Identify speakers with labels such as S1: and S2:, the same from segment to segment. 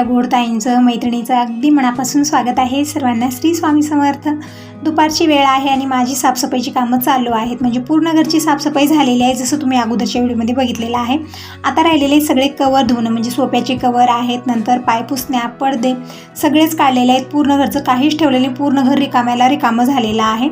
S1: गोडताईंचं मैत्रिणीचं अगदी मनापासून स्वागत आहे सर्वांना. श्री स्वामी समर्थ. दुपारची वेळ आहे आणि माझी साफसफाईची कामं चालू आहेत. म्हणजे पूर्ण घरची साफसफाई झालेली आहे, जसं तुम्ही अगोदरच्या व्हिडिओमध्ये बघितलेलं आहे. आता राहिलेले सगळे कवर धुणं, म्हणजे सोफ्याचे कवर आहेत, नंतर पायपुसण्या, पडदे सगळेच काढलेले आहेत. पूर्ण घरचं काहीच ठेवलेलं नाही. पूर्ण घर रिकामं झालेलं आहे.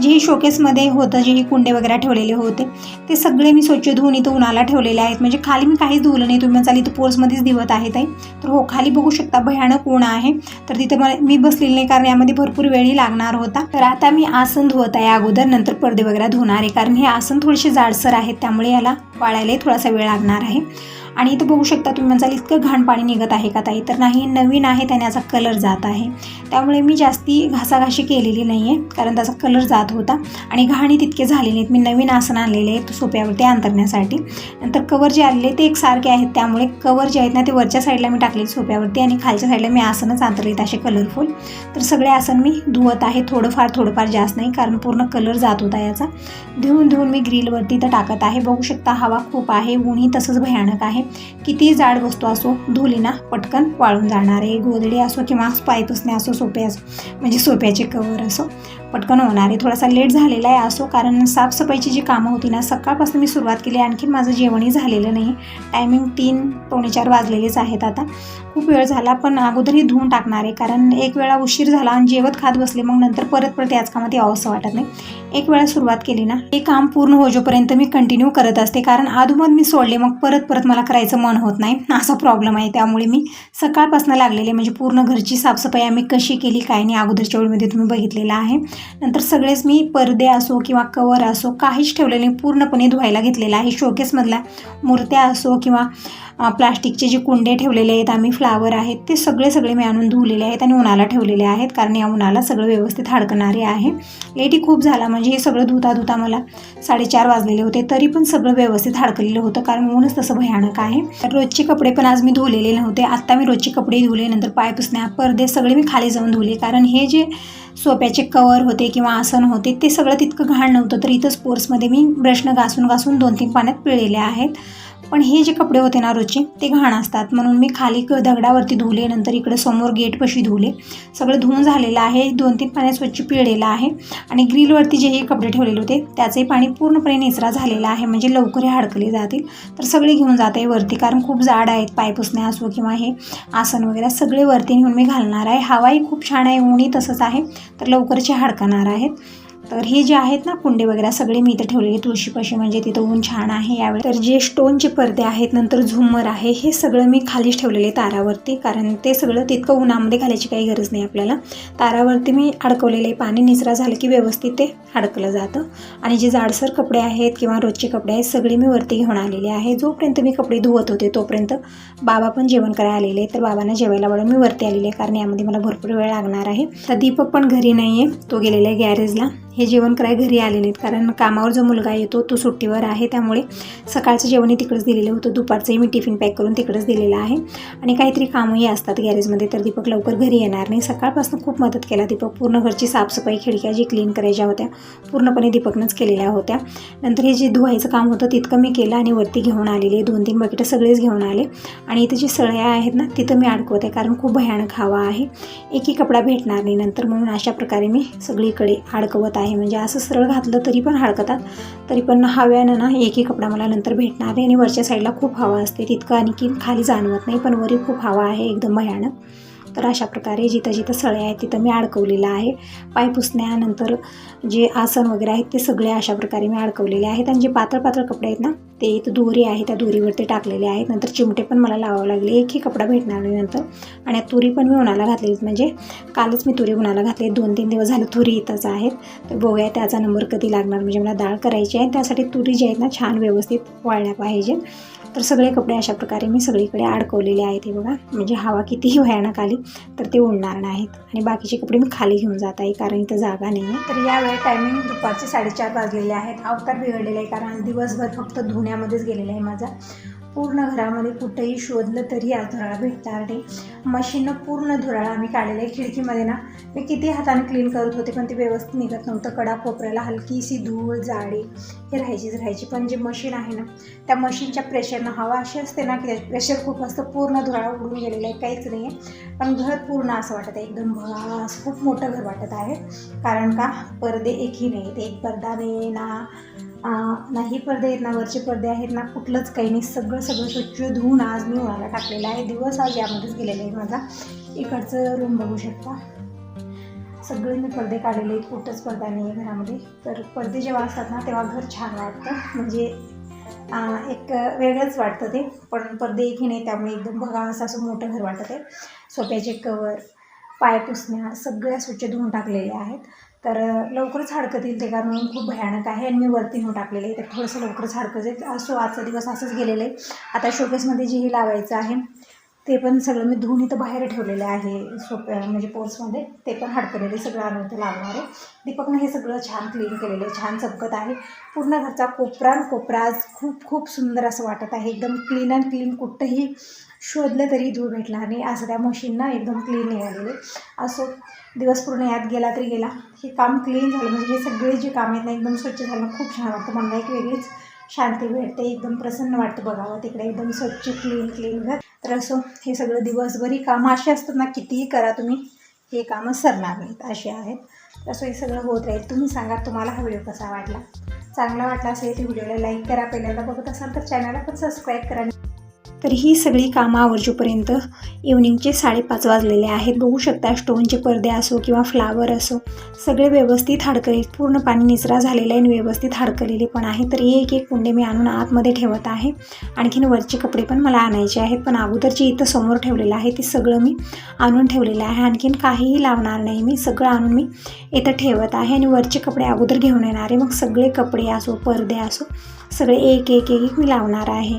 S1: जेही शोकेसमध्ये होतं, जेही कुंडे वगैरे ठेवलेले होते ते सगळे मी स्वच्छ धुवून इथं उन्हाला ठेवलेले आहेत. म्हणजे खाली मी काहीच धुवलं नाही. तुम्ही म्हणाल इथं पोर्समध्येच दिवत आहे ताई, तर हो, खाली बघू शकता भयानक ऊन आहे. तर तिथं मी बसलेली नाही, कारण यामध्ये भरपूर वेळही लागणार होता. तर आता मी आसन धुवत आहे अगोदर, नंतर पडदे वगैरे धुणार आहे, कारण हे आसन थोडेसे जाडसर आहेत, त्यामुळे याला वाळायलाही थोडासा वेळ लागणार आहे. आणि इथं बघू शकता तुम्ही म्हणाल इतकं घाण पाणी निघत आहे का ताई, तर नाही, नवीन आहे त्याने याचा कलर जात आहे. त्यामुळे मी जास्ती घासाघाशी केलेली नाही आहे, कारण त्याचा कलर जात होता आणि घाणी तितके झाले नाहीत. मी नवीन आसन आणलेले आहेत सोप्यावरती अंतरण्यासाठी. नंतर कवर जे आलेले ते एकसारखे आहेत, त्यामुळे कवर जे आहेत ना ते वरच्या साईडला मी टाकले सोप्यावरती आणि खालच्या साईडला मी आसनच अंतरलेत असे कलरफुल. तर सगळे आसन मी धुवत आहे, थोडंफार जास्त नाही, कारण पूर्ण कलर जात होता याचा. धुवून मी ग्रिलवरती तर टाकत आहे. बघू शकता हवा खूप आहे, ऊनही तसंच भयानक आहे. किती जाड वस्तू असो धुली ना पटकन वाळून जाणार आहे. गोधडी असो किंवा पायपुसणे असो, सोपे असो, म्हणजे सोप्याचे कवर असो, पटकन होणार आहे. थोडासा लेट झालेला आहे असो, कारण साफसफाईची जी कामं होती ना सकाळपासून मी सुरुवात केली. आणखी माझं जेवणही झालेलं नाही. टायमिंग 3-3:45 वाजलेलेच आहेत. आता खूप वेळ झाला, पण अगोदरही धुवून टाकणार आहे, कारण एक वेळा उशीर झाला आणि जेवत खात बसले, मग नंतर परत याच कामात यावं असं वाटत नाही. एक वेळा सुरुवात केली ना हे काम पूर्ण होजोपर्यंत मी कंटिन्यू करत असते, कारण अधूनमध मी सोडले मग परत मला करायचं मन होत नाही, असा प्रॉब्लेम आहे. त्यामुळे मी सकाळपासून लागलेले, म्हणजे पूर्ण घरची साफसफाई आम्ही कशी केली काय नाही अगोदरच्या वेळेमध्ये तुम्ही बघितलेलं आहे. नंतर सगळेच मी पडदे असो किंवा कवर असो काहीच ठेवलेले नाही, पूर्णपणे धुवायला घेतलेलं आहे. शोकेसमधल्या मूर्त्या असो किंवा प्लास्टिकचे जे कुंडे ठेवलेले आहेत आम्ही, फ्लावर आहेत, ते सगळे मी आणून धुवलेले आहेत आणि उन्हाला ठेवलेले आहेत, कारण या उन्हाला सगळं व्यवस्थित हडकणारे आहे. लेटही खूप झाला, म्हणजे हे सगळं धुता मला 4:30 वाजलेले होते, तरी पण सगळं व्यवस्थित हडकलेलं होतं, कारण ऊनच तसं भयानक आहे. तर रोजचे कपडे पण आज मी धुवलेले नव्हते. आत्ता मी रोजचे कपडे धुवले, नंतर पायपुसण्या, पडदे सगळे मी खाली जाऊन धुवले, कारण हे जे सोप्याचे कवर होते किंवा आसन होते ते सगळं तितकं घाण नव्हतं. तर इथंच पोर्समध्ये मी ब्रशनं घासून 2-3 पाण्यात पिळलेले आहेत. पण हे जे कपडे होते ना रोजचे ते घाण असतात, म्हणून मी खाली दगडावरती धुवले. नंतर इकडे समोर गेटपाशी धुवले. सगळं धुवून झालेलं आहे. 2-3 पाण्यात स्वच्छ पिळलेलं आहे. आणि ग्रिलवरती जे हे कपडे ठेवलेले होते त्याचंही पाणी पूर्णपणे निचरा झालेला आहे, म्हणजे लवकर हे हडकले जातील. तर सगळे घेऊन जाते वरती, कारण खूप जाड आहेत. पायपुसण्या असो किंवा हे आसन वगैरे सगळे वरती नेऊन मी घालणार आहे. हवाही खूप छान आहे, ऊनही तसंच आहे, तर लवकरचे हडकणार आहेत. तर हे जे आहेत ना कुंडे वगैरे सगळे मी इथं ठेवलेले तुळशीपाशी, म्हणजे तिथं ऊन छान आहे यावेळी. तर जे स्टोनचे पडदे आहेत, नंतर झुमर आहे, हे सगळं मी खालीच ठेवलेले तारावरती, कारण ते सगळं तितकं उन्हामध्ये घालायची काही गरज नाही आपल्याला. तारावरती मी अडकवलेले, पाणी निचरा झालं की व्यवस्थित ते अडकलं जातं. आणि जे जाडसर कपडे आहेत किंवा रोजचे कपडे आहेत सगळे मी वरती घेऊन आलेले आहे. जोपर्यंत मी कपडे धुवत होते तोपर्यंत बाबा पण जेवण करायला आलेले, तर बाबांना जेवायला वाढून मी वरती आलेले, कारण यामध्ये मला भरपूर वेळ लागणार आहे. तर दीपक पण घरी नाही आहे, तो गेलेला आहे गॅरेजला. हे जेवण करायला घरी आले नाहीत, कारण कामावर जो मुलगा येतो तो सुट्टीवर आहे, त्यामुळे सकाळचं जेवणही तिकडंच दिलेलं होतं, दुपारचंही मी टिफिन पॅक करून तिकडंच दिलेलं आहे. आणि काहीतरी कामही असतात गॅरेजमध्ये, तर दीपक लवकर घरी येणार नाही. सकाळपासून खूप मदत केला दीपक. पूर्ण घरची साफसफाई, खिडक्या जी क्लीन करायच्या होत्या पूर्णपणे दीपकनंच केलेल्या होत्या. नंतर हे जे धुवायचं काम होतं तितकं मी केलं आणि वरती घेऊन आलेले 2-3 बकेटं सगळेच घेऊन आले. आणि इथं जी सळ्या आहेत ना तिथं मी अडकवते, कारण खूप भयानक हवा आहे, एकही कपडा भेटणार नाही नंतर, म्हणून अशा प्रकारे मी सगळीकडे अडकवत आहे. म्हणजे असं सरळ घातलं तरी पण हडकतात, तरी पण हव्यानं ना एकही कपडा मला नंतर भेटणार आहे. आणि वरच्या साईडला खूप हवा असते, तितकं आणखी खाली जाणवत नाही, पण वरी खूप हवा आहे एकदम भयानक. तर अशा प्रकारे जिथं सळ्या आहेत तिथं मी अडकवलेलं आहे. पायपुसण्यानंतर जे आसन वगैरे आहेत ते सगळे अशा प्रकारे मी अडकवलेले आहेत. आणि जे पातळ कपडे आहेत ना ते इथं दोरी आहे, त्या दोरीवरती टाकलेले आहेत. नंतर चिमटे पण मला लावावं लागले, एकही कपडा भेटणार नाही नंतर. आणि तुरी पण मी उन्हाला घातली, म्हणजे कालच मी तुरी उन्हाला घातली, 2-3 दिवस झालं तुरी इथंच आहेत. तर बघूया त्याचा नंबर कधी लागणार, म्हणजे मला डाळ करायची आहे, त्यासाठी तुरी जी आहेत ना छान व्यवस्थित वाळल्या पाहिजे. तर सगळे कपडे अशा प्रकारे मी सगळीकडे अडकवलेले आहेत. हे बघा, म्हणजे हवा कितीही भयानक आली तर ते उडणार नाहीत. आणि बाकीचे कपडे मी खाली घेऊन जात आहे, कारण इथं जागा नाही आहे. तर यावेळी टायमिंग दुपारचे 4:30 वाजलेले आहेत. अवतार बिघडलेला आहे, कारण दिवसभर फक्त धुण्यामध्येच गेलेला आहे माझा. पूर्ण घरामध्ये कुठेही शोधलं तरी धुराळा भेटणार नाही. मशीननं पूर्ण धुराळा आम्ही काढलेला आहे. खिडकीमध्ये ना मी किती हाताने क्लीन करत होते पण ते व्यवस्थित निघत नव्हतं. कडा कोपऱ्याला हलकीशी धूळ जाडी हे राहायची. पण जे मशीन आहे ना त्या मशीनच्या प्रेशरनं हवा अशी असते ना की त्याचं प्रेशर खूप असतं. पूर्ण धुराळा उडून गेलेला आहे, काहीच नाही आहे. पण घर पूर्ण असं वाटत आहे एकदम भगास, खूप मोठं घर वाटत आहे. कारण का पडदे एकही नाही आहेत. एक पडदा नाही नाही पडदे आहेत ना वरचे पडदे आहेत ना कुठलंच काही नाही. सगळं स्वच्छ धुवून आज मी उन्हाला टाकलेलं आहे. दिवस आज यामध्येच गेलेला आहे माझा. इकडचं रूम बघू शकता, सगळे मी पडदे काढलेले आहेत. कुठंच पडदा नाही आहे घरामध्ये. तर पडदे जेव्हा असतात ना तेव्हा घर छान वाटतं, म्हणजे एक वेगळंच वाटतं ते. पण पडदे एकही नाही त्यामुळे एकदम भगास असं मोठं घर वाटत आहे. सोफ्याचे कवर, पाय पुसण्या सगळ्या स्वच्छ धुवून टाकलेल्या आहेत. तर लवकरच हडकतील ते, कारण खूप भयानक आहे आणि मी वरती नेऊन टाकलेलं आहे. तर थोडंसं लवकरच हडकत असो. आजचा दिवस असंच गेलेलं आहे. आता शोकेसमध्ये जेही लावायचं आहे ते पण सगळं मी धुवून इथं बाहेर ठेवलेलं आहे म्हणजे पोर्समध्ये. ते पण हडकलेले सगळं आणून इथं लावणार आहे. दीपकनं हे सगळं छान क्लीन केलेलं आहे, छान चमकत आहे. पूर्ण घरचा कोपरा आज खूप सुंदर असं वाटत आहे. एकदम क्लीन अँड क्लीन, कुठंही शोधलं तरी धूळ भेटणार नाही असं त्या मशीननं एकदम क्लीन निघालेले. असो, दिवस पूर्ण यात गेला तरी गेला. हे काम क्लीन झालं म्हणजे हे सगळे जे काम आहेत ना एकदम स्वच्छ झालं, खूप छान वाटतं. मला एक वेगळीच शांती भेटते, एकदम प्रसन्न वाटतं बघावं तिकडे एकदम स्वच्छ क्लीन घर. तर असो, हे सगळं दिवसभरी कामं अशी असतात ना कितीही करा तुम्ही हे कामं सरणार नाहीत असे आहेत. तसं हे सगळं होत राहील. तुम्ही सांगा तुम्हाला हा व्हिडिओ कसा वाटला. चांगला वाटला असेल तर व्हिडिओला लाईक करा. पहिल्यांदा बघत असाल तर चॅनलला पण सबस्क्राईब करा. तर ही सगळी कामं आवरजोपर्यंत इव्हनिंगचे 5:30 वाजलेले आहेत. बघू शकता स्टोनचे पडदे असो किंवा फ्लावर असो सगळे व्यवस्थित हडकले. पूर्ण पाणी निचरा झालेलं आहे आणि व्यवस्थित हडकलेले पण आहे. तर एक कुंडे मी आणून आतमध्ये ठेवत आहे. आणखीन वरचे कपडे पण मला आणायचे आहेत, पण अगोदरचे इथं समोर ठेवलेलं आहे ते सगळं मी आणून ठेवलेलं आहे. आणखीन काहीही लावणार नाही मी, सगळं आणून मी इथं ठेवत आहे आणि वरचे कपडे अगोदर घेऊन येणार आहे. मग सगळे कपडे असो पडदे असो सगळे एक मी लावणार आहे.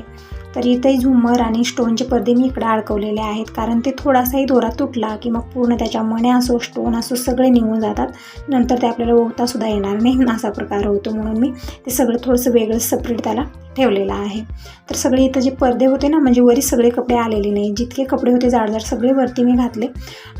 S1: तर इथे झुमर आणि स्टोनचे पडदे मी इकडे अडकवलेले आहेत, कारण ते थोडासाही दोरा तुटला की मग पूर्ण त्याच्या मण्या असो स्टोन असो सगळे निघून जातात. नंतर ते आपल्याला ओढतासुद्धा येणार नाही असा प्रकार होतो. म्हणून मी ते सगळं थोडंसं वेगळं सेपरेट त्याला ठेवलेलं आहे. तर सगळे इथं जे पडदे होते ना म्हणजे वरी सगळे कपडे आलेले नाही. जितके कपडे होते जाड सगळे वरती मी घातले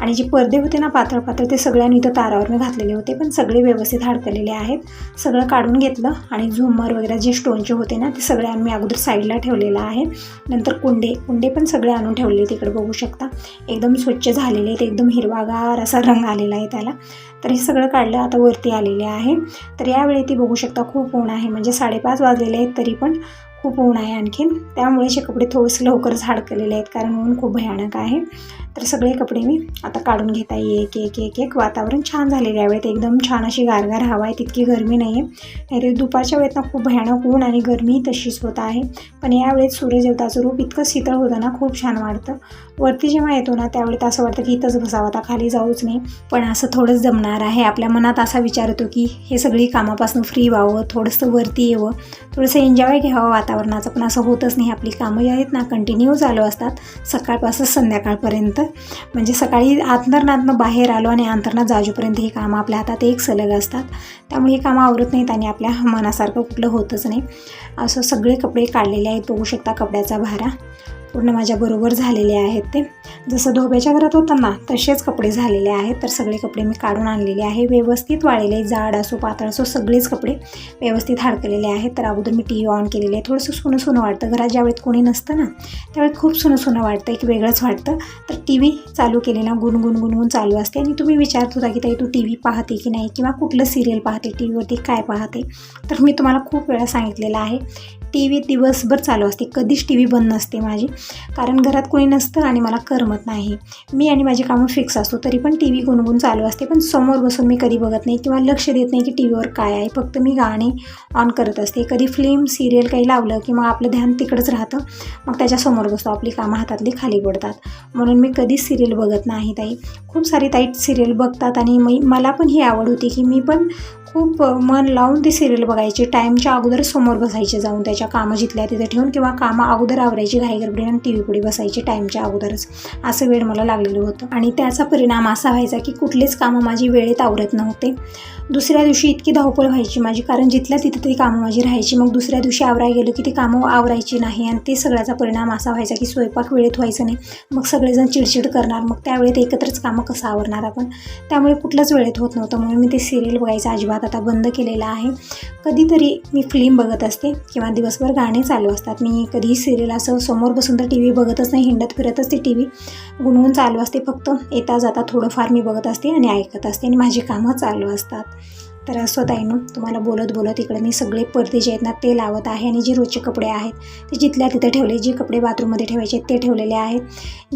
S1: आणि जे पडदे होते ना पातळ ते सगळ्यांनी इथं तारावर मी घातलेले होते, पण सगळे व्यवस्थित हडकलेले आहेत. सगळं काढून घेतलं आणि झुमर वगैरे जे स्टोनचे होते ना ते सगळे मी अगोदर साईडला ठेवलेलं आहे. नंतर कुंडे पण सगळे आणून ठेवले तिकडे बघू शकता. एकदम स्वच्छ झालेले आहेत, एकदम हिरवागार असा रंग आलेला आहे त्याला. तर हे सगळं काढलं, आता वरती आलेले आहे. तर यावेळी ती बघू शकता खूप ऊन आहे, म्हणजे 5:30 वाजलेले आहेत तरी पण खूप ऊन आहे आणखीन. त्यामुळे हे कपडे थोडेसे लवकरच हडकलेले आहेत कारण ऊन खूप भयानक आहे. तर सगळे कपडे मी आता काढून घेत आहे एक. वातावरण छान झालेलं यावेळेत, एकदम छान अशी गारगार हवा आहे, तितकी गरमी नाही आहे. नाहीतर दुपारच्या वेळेत ना खूप भयानक ऊन आणि गरमी तशीच होत आहे. पण यावेळेत सूर्यदेवताचं रूप इतकं शीतळ होतं ना, खूप छान वाटतं. वरती जेव्हा येतो ना त्यावेळेत असं वाटतं की इथंच बसावं, आता खाली जाऊच नाही. पण असं थोडंच जमणार आहे. आपल्या मनात असा विचार येतो की हे सगळी कामापासून फ्री व्हावं, थोडंसं वरती यावं, थोडंसं एन्जॉय घ्यावं वातावरणाचं. पण असं होतच नाही. आपली कामं जी आहेत ना कंटिन्यू चालू असतात सकाळपासून संध्याकाळपर्यंत. म्हणजे सकाळी अंतरणातनं बाहेर आलो आणि अंतरणात जाजोपर्यंत ही कामं आपल्या हातात एक सलग असतात. त्यामुळे ही कामं आवरत नाहीत आणि आपल्या मनासारखं कुठलं होतच नाही. असं सगळे कपडे काढलेले आहेत, बघू शकता कपड्याचा भारा पूर्ण माझ्या बरोबर झालेले आहेत. ते जसं धोब्याच्या घरात होतं ना तसेच कपडे झालेले आहेत. तर सगळे कपडे मी काढून आणलेले आहे, व्यवस्थित वाळलेले, जाड असो पातळ असो सगळेच कपडे व्यवस्थित हडकलेले आहेत. तर अगोदर मी टी व्ही ऑन केलेली आहे. थोडंसं सुनं वाटतं घरात, ज्यावेळेत कोणी नसतं ना त्यावेळेत खूप सुनं वाटतं, एक वेगळंच वाटतं. तर टी व्ही चालू केली ना गुणगुण चालू असते. आणि तुम्ही विचारत होता की ताई तू टी व्ही पाहते की नाही किंवा कुठलं सिरियल पाहते, टी व्हीवरती काय पाहते. तर मी तुम्हाला खूप वेळा सांगितलेलं आहे टी व्ही दिवसभर चालू असते, कधीच टी व्ही बंद नसते माझी, कारण घरात कोणी नसतं आणि मला करमत नाही. मी आणि माझी कामं फिक्स असतो तरी पण टी व्ही गुणगुण चालू असते. पण समोर बसून मी कधी बघत नाही किंवा लक्ष देत नाही की टी व्हीवर काय आहे. फक्त मी गाणी ऑन करत असते. कधी फिल्म सिरियल काही लावलं की मग आपलं ध्यान तिकडंच राहतं, मग त्याच्यासमोर बसतो, आपली कामं हातातली खाली पडतात. म्हणून मी कधीच सिरियल बघत नाही. ताई खूप सारी ताई सिरियल बघतात आणि मला पण ही आवड होती की मी पण खूप मन लावून ती सिरियल बघायची. टाईमच्या अगोदर समोर बसायचे जाऊन, त्याच्या कामं जिथल्या तिथे ठेवून किंवा कामं अगोदर आवरायची घाई गडबडीनं टी व्ही पुढे बसायची टाईमच्या अगोदरच. असं वेळ मला लागलेलं होतं आणि त्याचा परिणाम असा व्हायचा की कुठलीच कामं माझी वेळेत आवरत नव्हते. दुसऱ्या दिवशी इतकी धावपळ व्हायची माझी, कारण जिथल्या तिथे ती कामं माझी राहायची. मग दुसऱ्या दिवशी आवरायला गेलो की ती कामं आवरायची नाही आणि ते सगळ्याचा परिणाम असा व्हायचा की स्वयंपाक वेळेत व्हायचं नाही. मग सगळेजण चिडचिड करणार, मग त्यावेळेत एकत्रच कामं कसं आवरणार आपण, त्यामुळे कुठलंच वेळेत होत नव्हतं. म्हणून मी ते सिरियल बघायचं अजिबात आता बंद केलेलं आहे. कधीतरी मी फिल्म बघत असते किंवा दिवसभर गाणे चालू असतात. मी कधीही सिरियल असं समोर बसून तर टी व्ही बघतच नाही, हिंडत फिरतच ती टी व्ही गुणगुण चालू असते. फक्त येता जाता थोडंफार मी बघत असते आणि ऐकत असते आणि माझी कामं चालू असतात. तर असं ताईंनो, तुम्हाला बोलत बोलत इकडे मी सगळे पडदे जे आहेत ना ते लावत आहे आणि जे रोजचे कपडे आहेत ते जिथल्या तिथे ठेवले. जे कपडे बाथरूममध्ये ठेवायचे ते ठेवलेले आहेत,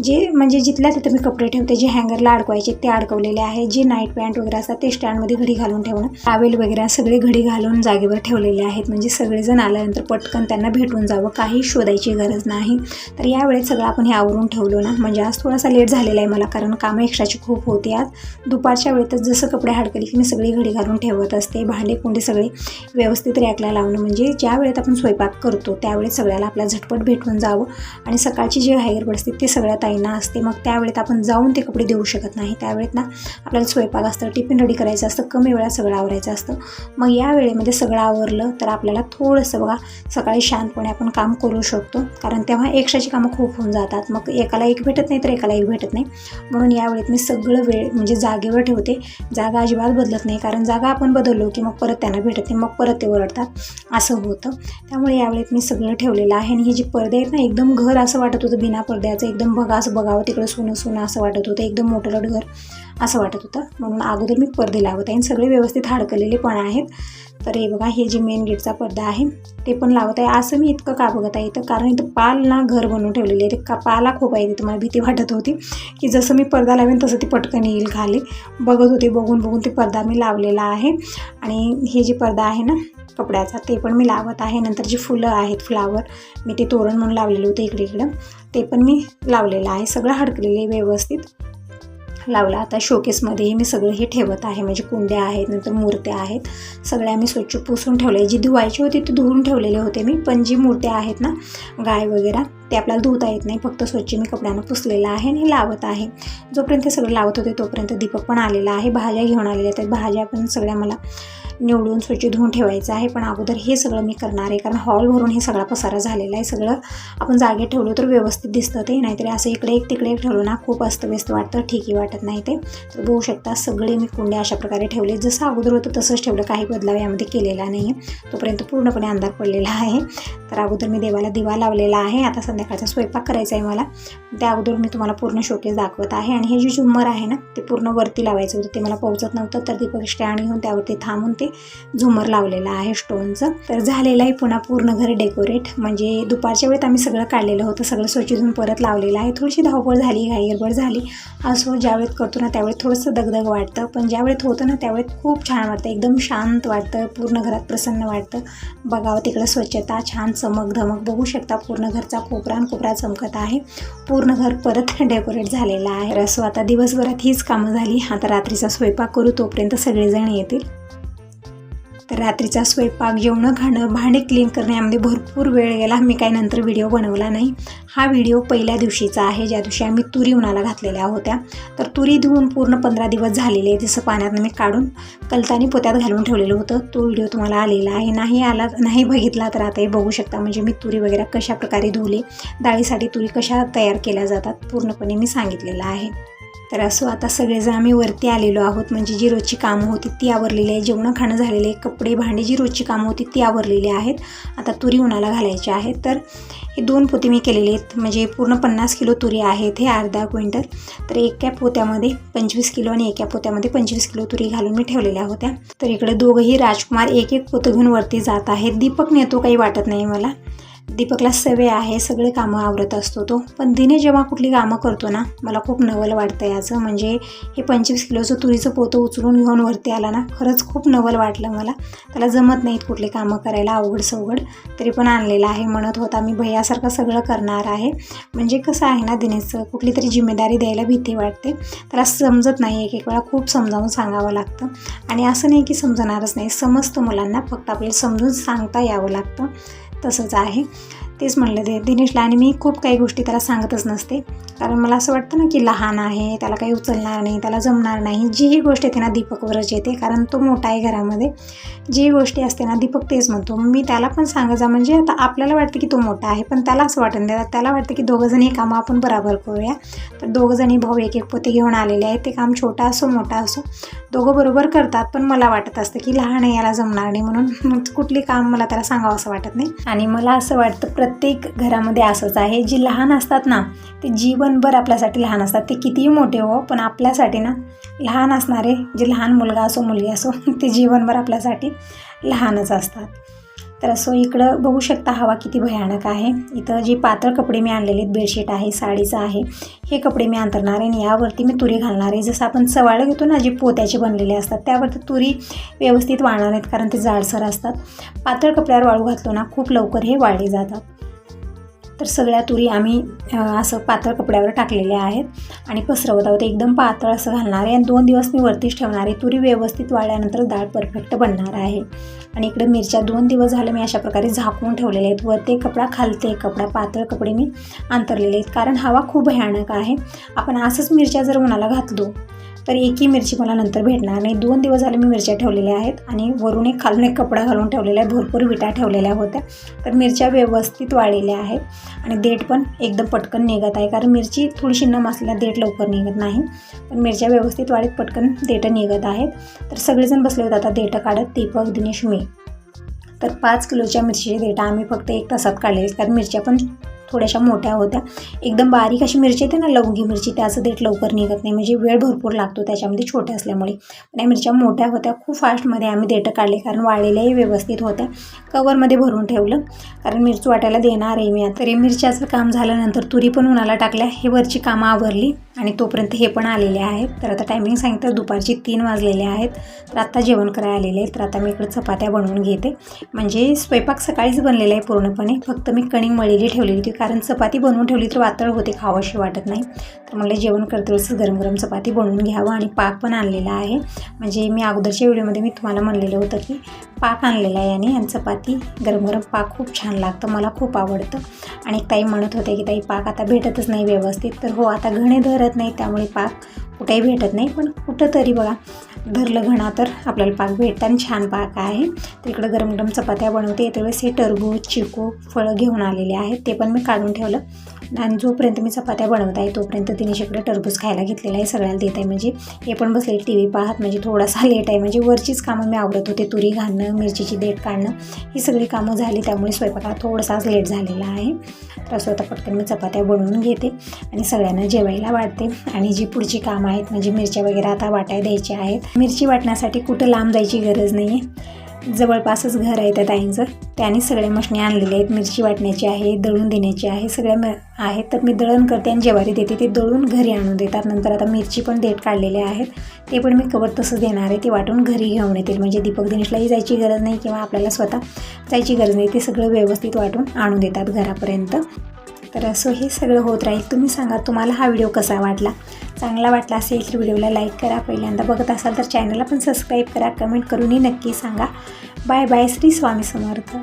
S1: जे म्हणजे जिथल्या तिथे मी कपडे ठेवते, जे हँगरला अडकवायचे ते अडकवलेले आहे. जे नाईट पॅन्ट वगैरे असतात ते स्टँडमध्ये घडी घालून ठेवणं, टॉवेल वगैरे सगळे घडी घालून जागेवर ठेवलेले आहेत. म्हणजे सगळेजण आल्यानंतर पटकन त्यांना भेटून जावं, काही शोधायची गरज नाही. तर यावेळेस सगळं आपण हे आवरून ठेवलो ना. म्हणजे आज थोडासा लेट झालेला आहे मला, कारण कामं एक्स्ट्राची खूप होती आज. दुपारच्या वेळेतच जसं कपडे हडकली की मी सगळी घडी घालून ठेवत असते. भांडे कुंडे सगळे व्यवस्थित रॅकला लावणं, म्हणजे ज्या वेळेत आपण स्वयंपाक करतो त्यावेळेस सगळ्याला आपला झटपट भेटून जावं. आणि सकाळची जी घाईगडबड असते ते सगळ्या ताईंना असते, मग त्यावेळेत आपण जाऊन ते कपडे देऊ शकत नाही. त्यावेळेत ना आपल्याला स्वयंपाक असतं, टिफिन रेडी करायचं असतं, कमी वेळात सगळं आवरायचं असतं. मग या वेळेमध्ये सगळं आवरलं तर आपल्याला थोडंसं बघा सकाळी शांतपणे आपण काम करू शकतो, कारण तेव्हा एक्स्ट्राची कामं खूप होऊन जातात. मग एकाला एक भेटत नाही तर एकाला एक भेटत नाही. म्हणून यावेळेत मी सगळं वेळ म्हणजे जागेवर ठेवते. जागा अजिबात बदलत नाही, कारण जागा आपण बदललो की मग परत त्यांना भेटत नाही, मग परत ते ओरडतात, असं होतं. त्यामुळे यावेळेत मी सगळं ठेवलेलं आहे. आणि हे जे पडदे आहेत ना, एकदम घर असं वाटत होतं बिना पडद्याचं, एकदम बघा असं बघावं तिकडं सोनं सोनं असं वाटत होतं, एकदम मोठं घर असं वाटत होतं. म्हणून अगोदर मी पडदे लावत आहे आणि सगळे व्यवस्थित हडकलेले पण आहेत. तर हे बघा, हे जे मेन गेटचा पडदा आहे ते पण लावत आहे. असं मी इतकं का बघत आहे इथं, कारण इथं पाल ना घर बनवून ठेवलेले आहे. ते पाला खूप आहे तिथं. मला भीती वाटत होती की जसं मी पडदा लावेन तसं ती पटकन येईल खाली. बघत होते, बघून बघून ते पडदा मी लावलेला आहे. आणि हे जे पडदा आहे ना कपड्याचा ते पण मी लावत आहे. नंतर जी फुलं आहेत फ्लावर, मी ते तोरण म्हणून लावलेलं होतं इकडं, ते पण मी लावलेलं आहे. सगळं हडकलेले व्यवस्थित लावला. आता शोकेसमध्येही मी सगळं हे ठेवत आहे, म्हणजे कुंड्या आहेत, नंतर मूर्त्या आहेत, सगळ्या मी स्वच्छ पुसून ठेवले. जी धुवायची होती ती धुवून ठेवलेले होते मी, पण जी मूर्त्या आहेत ना गाय वगैरे ते आपल्याला धुता येत नाही, फक्त स्वच्छ मी कपड्यानं पुसलेलं आहे आणि लावत आहे. जोपर्यंत सगळं लावत होते तोपर्यंत दीपक पण आलेला आहे. भाज्या घेऊन आलेल्या आहेत, भाज्या पण सगळ्या मला निवडून स्वच्छ धुवून ठेवायचं आहे. पण अगोदर हे सगळं मी करणार आहे, कारण हॉल भरून हे सगळा पसारा झालेला आहे. सगळं आपण जागेत ठेवलं तर व्यवस्थित दिसतं ते, नाहीतरी असं इकडे एक तिकडे एक ठेवलं ना खूप अस्तव्यस्त वाटतं, ठीकही वाटत नाही ते. तर बघू शकता सगळे मी कुंड्या अशा प्रकारे ठेवले, जसं अगोदर होतं तसंच ठेवलं, काही बदलाव यामध्ये केलेला नाही आहे. तोपर्यंत पूर्णपणे अंधार पडलेला आहे. तर अगोदर मी देवाला दिवा लावलेला आहे. आता संध्याकाळचा स्वयंपाक करायचा आहे मला, त्या अगोदर मी तुम्हाला पूर्ण शोकेस दाखवत आहे. आणि हे जे झुम्मर आहे ना ते पूर्ण वरती लावायचं होतं, ते मला पोहोचत नव्हतं, तर दीपक स्टँड घेऊन त्यावरती थांबून ते झुमर लावलेलं आहे स्टोनचं. तर झालेलं आहे पुन्हा पूर्ण घर डेकोरेट. म्हणजे दुपारच्या वेळेत आम्ही सगळं काढलेलं होतं, सगळं स्वच्छ धुवून परत लावलेलं आहे. थोडीशी धावपळ झाली, घाईगडबड झाली, असं ज्यावेळेत करतो ना त्यावेळेत थोडंसं दगदग वाटतं, पण ज्यावेळेत होतं ना त्यावेळेत खूप छान वाटतं, एकदम शांत वाटतं, पूर्ण घरात प्रसन्न वाटतं. बघावं तिकडं स्वच्छता, छान चमक धमक बघू शकता, पूर्ण घरचा कोपरा चमकत आहे. पूर्ण घर परत डेकोरेट झालेलं आहे. असं आता दिवसभरात हीच कामं झाली. आता रात्रीचा स्वयंपाक करू, तोपर्यंत सगळेजण येतील. तर रात्रीचा स्वयंपाक, जेवणं खाणं, भांडे क्लीन करणे यामध्ये भरपूर वेळ गेला. मी काही नंतर व्हिडिओ बनवला नाही. हा व्हिडिओ पहिल्या दिवशीचा आहे, ज्या दिवशी आम्ही तुरी उन्हाला घातलेल्या होत्या. तर तुरी धुवून पूर्ण 15 दिवस झालेले, जसं पाण्यातनं मी काढून कलतानी पोत्यात घालून ठेवलेलं होतं. तो व्हिडिओ तुम्हाला आलेला आहे, नाही बघितला तर आता हे बघू शकता. म्हणजे मी तुरी वगैरे कशा प्रकारे धुवली, डाळीसाठी तुरी कशा तयार केल्या जातात पूर्णपणे मी सांगितलेलं आहे. तर असं आता सगळेजण आम्ही वरती आलेलो आहोत. म्हणजे जी रोजची कामं होती ती आवरलेली आहे, जेवणं खाणं झालेले, कपडे भांडी जी रोजची कामं होती ती आवरलेली आहेत. आता तुरी उन्हाला घालायची आहेत. तर हे 2 पोते मी केलेले आहेत, म्हणजे पूर्ण 50 किलो तुरी आहेत, हे अर्धा क्विंटल. तर एका पोत्यामध्ये 25 किलो आणि एका पोत्यामध्ये 25 किलो तुरी घालून मी ठेवलेल्या होत्या. तर इकडे दोघंही राजकुमार एक पोतं घेऊन वरती जात आहेत. दीपक नेतो काही वाटत नाही मला, दीपकला सवय आहे सगळे कामं आवरत असतो तो, पण दिनेश जेव्हा कुठली कामं करतो ना मला खूप नवल वाटतं याचं. म्हणजे हे 25 किलोचं तुरीचं पोतं उचलून घेऊन वरती आला ना, खरंच खूप नवल वाटलं मला. त्याला जमत नाहीत कुठले कामं करायला अवघड सवघड, तरी पण आणलेलं आहे. म्हणत होता मी भैयासारखं सगळं करणार आहे. म्हणजे कसं आहे ना, दिनेशचं कुठली तरी जिम्मेदारी द्यायला भीती वाटते. त्याला समजत नाही, एक वेळा खूप समजावून सांगावं लागतं. आणि असं नाही की समजणारच नाही, समजतं मुलांना, फक्त आपल्याला समजून सांगता यावं लागतं. तसंच आहे. तेच म्हणलं दिनेशला, आणि मी खूप काही गोष्टी त्याला सांगतच नसते, कारण मला असं वाटतं ना की लहान आहे, त्याला काही उचलणार नाही, त्याला जमणार नाही. जीही गोष्ट येते ना दीपकवरच येते, कारण तो मोठा आहे घरामध्ये. जी गोष्टी असते ना दीपक तेच म्हणतो. मी त्याला पण सांगत जा, म्हणजे आता आपल्याला वाटतं की तो मोठा आहे, पण त्याला असं वाटत नाही. त्याला वाटतं की दोघंजण हे कामं आपण बरोबर करूया. तर दोघंजणी भाऊ एक एक पोते घेऊन आलेले आहेत. ते काम छोटा असो मोठा असो दोघं बरोबर करतात, पण मला वाटत असतं की लहान आहे, याला जमणार नाही, म्हणून कुठली काम मला त्याला सांगावं असं वाटत नाही. आणि मला असं वाटतं प्रत्येक घरामध्ये असंच आहे. जी लहान असतात ना ते जीवनभर आपल्यासाठी लहान असतात. ते कितीही मोठे हो, पण आपल्यासाठी ना लहान असणारे, जे लहान मुलगा असो मुलगी असो, ते जीवनभर आपल्यासाठी लहानच असतात. तर असं इकडं बघू शकता हवा किती भयानक आहे. इथं जी पातळ कपडे मी आणलेले आहेत, बेडशीट आहे, साडीचं आहे, हे कपडे मी अंतरणार आहे आणि यावरती मी तुरी घालणार आहे. जसं आपण सवाळं घेतो ना, जे पोत्याचे बनलेले असतात, त्यावरती तुरी व्यवस्थित वाळणार नाहीत, कारण ते जाडसर असतात. पातळ कपड्यावर वाळू घातलो ना खूप लवकर हे वाळले जातात. तर सगळ्या तुरी आम्ही असं पातळ कपड्यावर टाकलेल्या आहेत आणि पसरवत आहोत. एकदम पातळ असं घालणार आहे आणि 2 दिवस मी वरतीच ठेवणार आहे. तुरी व्यवस्थित वाळल्यानंतर डाळ परफेक्ट बनणार आहे. आणि इकडे मिरच्या 2 दिवस झालं मी अशा प्रकारे झाकून ठेवलेले आहेत. वरती कपडा, खालते कपडा, पातळ कपडे मी अंतरलेले आहेत, कारण हवा खूप भयानक आहे. आपण असंच मिरच्या जर उन्हाला घातलो तर एकही मिरची मला नंतर भेटणार नाही. 2 दिवस झाले मी मिरच्या ठेवलेल्या आहेत आणि वरून एक खालून एक कपडा घालून ठेवलेला आहे. भरपूर विटा ठेवलेल्या होत्या, तर मिरच्या व्यवस्थित वाळलेल्या आहेत आणि देठ पण एकदम पटकन निघत आहे, कारण मिरची थोडीशी नम असलेल्या देठ लवकर निघत नाही, पण मिरच्या व्यवस्थित वाळीत पटकन देठ निघत आहेत. तर सगळेजण बसले होते आता देठ काढत, दीपक, दिनेश, मी. तर 5 किलोच्या मिरचीचे देठ आम्ही फक्त 1 तासात काढले, कारण मिरच्या पण थोड्याशा मोठ्या होत्या. एकदम बारीक अशी मिरची येते ना, लवंगी मिरची, त्याचं देठ लवकर निघत नाही, म्हणजे वेळ भरपूर लागतो त्याच्यामध्ये छोट्या असल्यामुळे. पण या मिरच्या मोठ्या होत्या, खूप फास्टमध्ये आम्ही देठ काढले, कारण वाळलेल्याही व्यवस्थित होत्या. कवरमध्ये भरून ठेवलं, कारण मिरची वाटायला देणार आहे मी. तरी मिरच्याचं काम झाल्यानंतर तुरी पण उन्हाला टाकल्या, हे वरची कामं आवरली आणि तोपर्यंत हे पण आलेले आहेत. तर आता टायमिंग सांगितलं दुपारची 3 वाजलेले आहेत. तर आत्ता जेवण करायला आलेले आहेत. तर आता मी इकडे चपात्या बनवून घेते. म्हणजे स्वयंपाक सकाळीच बनलेला आहे पूर्णपणे, फक्त मी कणिक मळलेली ठेवलेली होती, कारण चपाती बनवून ठेवली तर वातळ होते, खावाशी वाटत नाही. तर मला जेवण करते वेळेस गरम गरम चपाती बनवून घ्यावं. आणि पाक पण आणलेला आहे, म्हणजे मी अगोदरच्या व्हिडिओमध्ये मी तुम्हाला म्हणलेलं होतं की पाक आणलेला आहे आणि चपाती गरम गरम पाक खूप छान लागतं, मला खूप आवडतं. आणि एक ताई म्हणत होते की ताई पाक आता भेटतच नाही व्यवस्थित. तर हो, आता घणे धरत नाही, त्यामुळे पाक कुठेही भेटत नाही, पण कुठंतरी बघा धरलं घणा तर आपल्याला पाक भेटतं आणि छान पाक आहे. तर इकडं गरम गरम चपात्या बनवते. त्यावेळेस हे टरबूज, चिकू फळं घेऊन आलेले आहेत, ते पण मी काढून ठेवलं. आणि जोपर्यंत मी चपात्या बनवत आहे तोपर्यंत तिने इकडे टरबूज खायला घेतलेलं आहे, सगळ्याला देत आहे. म्हणजे हे पण बसले TV पाहत, म्हणजे थोडासा लेट आहे. म्हणजे वरचीच कामं मी आवरत होते, तुरी घालणं, मिरचीची देठ काढणं, ही सगळी कामं झाली, त्यामुळे स्वयंपाकाला थोडासाच लेट झालेला आहे. तर असं आता पटकन मी चपात्या बनवून घेते आणि सगळ्यांना जेवायला वाढते. आणि जी पुढची कामं आहेत, म्हणजे मिरच्या वगैरे आता वाटाय द्यायच्या आहेत. मिरची वाटण्यासाठी कुठं लांब जायची गरज नाही आहे, जवळपासच घर आहे त्या ताईंचं, त्याने सगळ्या मशनी आणलेल्या आहेत. मिरची वाटण्याची आहे, दळून देण्याची आहे, सगळ्या आहेत. तर मी दळण करते आणि ज्वारी देते, ते दळून घरी आणून देतात. नंतर आता मिरची पण देठ काढलेले आहेत, ते पण मी कवर तसंच देणार आहे, ते वाटून घरी घेऊन येतील. म्हणजे दीपक दिनेशलाही जायची गरज नाही किंवा आपल्याला स्वतः जायची गरज नाही, ते सगळं व्यवस्थित वाटून आणून देतात घरापर्यंत. तर असं हे सगळं होत राहील. तुम्ही सांगा तुम्हाला हा व्हिडिओ कसा वाटला. चांगला वाटला असेल तर व्हिडिओला लाईक करा, पहिल्यांदा बघत असाल तर चॅनलला पण सबस्क्राईब करा, कमेंट करूनही नक्की सांगा. Bye bye. श्री स्वामी समर्थ.